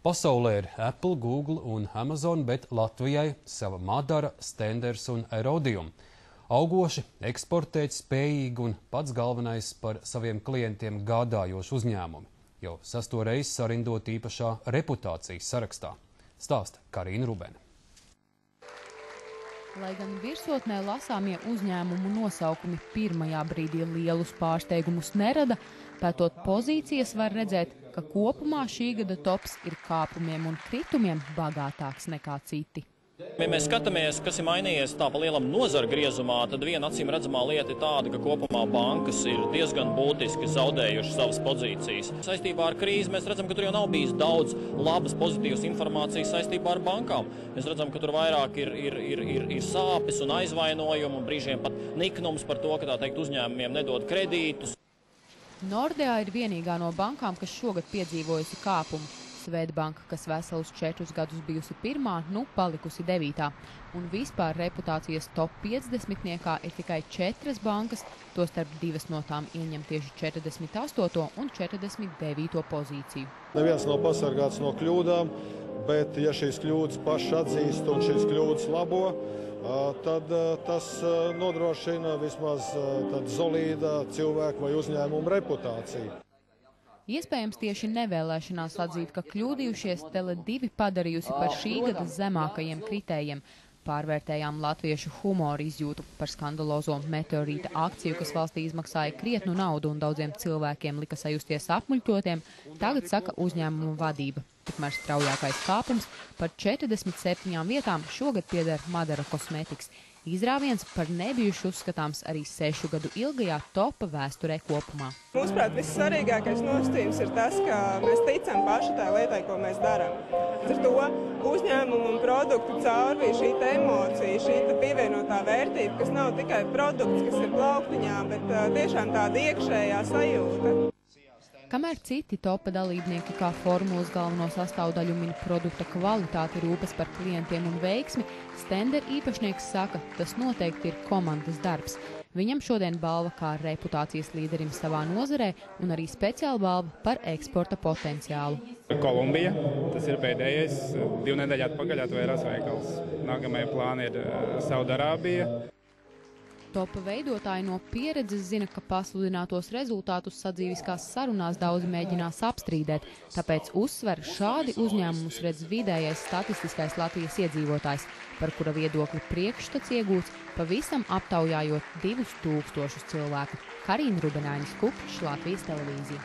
Pasaulē ir Apple, Google un Amazon, bet Latvijai sava Madara, Stenders un Rhodium. Augoši, eksportēt spējīgi un pats galvenais par saviem klientiem gādājoši uzņēmumi. Jau 6. reizi sarindot īpašā reputācijas sarakstā. Stāsta Karina Rubene. Lai gan virsotnē lasāmie uzņēmumu nosaukumi pirmajā brīdī lielus pārsteigumus nerada, pētot pozīcijas var redzēt, ka kopumā šī gada tops ir kāpumiem un kritumiem bagātāks nekā citi. Ja mēs skatāmies, kas ir mainījies tā pa lielam nozara griezumā, tad viena acīm redzamā lieta ir tāda, ka kopumā bankas ir diezgan būtiski zaudējušas savas pozīcijas. Saistībā ar krīzi mēs redzam, ka tur jau nav bijis daudz labas pozitīvas informācijas saistībā ar bankām. Mēs redzam, ka tur vairāk ir sāpes un aizvainojumi un brīžiem pat niknums par to, ka tā teikt uzņēmumiem nedod kredītus. Nordea ir vienīgā no bankām, kas šogad piedzīvojusi kāpumu. Svedbanka, kas veselus 4 gadus bijusi pirmā, nu palikusi 9. Un vispār reputācijas top 50-niekā ir tikai 4 bankas, tostarp 2 no tām ieņem tieši 48. un 49. pozīciju. Neviens nav pasargāts no kļūdām, bet ja šīs kļūdas paši atzīst un šīs kļūdas labo, tad tas nodrošina vismaz solīda cilvēku vai uzņēmumu reputāciju. Iespējams, tieši nevēlēšanās atzīt, ka kļūdījušies Tele2 padarījusi par šī gada zemākajiem kritējiem. Pārvērtējām latviešu humoru izjūtu par skandalozo meteorīta akciju, kas valstī izmaksāja krietnu naudu un daudziem cilvēkiem lika sajusties apmuļķotiem, tagad saka uzņēmumu vadība. Tikmēr straujākais kāpums par 47 vietām šogad pieder Madara Cosmetics. Izrāviens par nebijuši uzskatāms arī 6 gadu ilgajā topa vēsturē kopumā. Mūsuprāt, vissvarīgākais nosacījums ir tas, ka mēs ticam paši tā lietai, ko mēs darām. Ar to uzņēmumu un produktu caurvī šī emocija, šī pievienotā vērtība, kas nav tikai produkts, kas ir plauktiņā, bet tiešām tāda iekšējā sajūta. Kamēr citi topa dalībnieki kā formulas galveno sastāvdaļu min produkta kvalitāti, rūpes par klientiem un veiksmi, Stender īpašnieks saka, tas noteikti ir komandas darbs. Viņam šodien balva kā reputācijas līderim savā nozarē un arī speciāla balva par eksporta potenciālu. Kolumbija, tas ir pēdējais, 2 nedēļu atpakaļ atvērās veikals. Nākamajā plāna ir Saudarābija. Topa veidotāji no pieredzes zina, ka pasludinātos rezultātus sadzīviskās sarunās daudzi mēģinās apstrīdēt, tāpēc uzsver šādi uzņēmumus redz vidējais statistiskais Latvijas iedzīvotājs, par kura viedokli priekšstats iegūts pavisam aptaujājot 2000 cilvēku. Karina Rubene, Latvijas televīzija.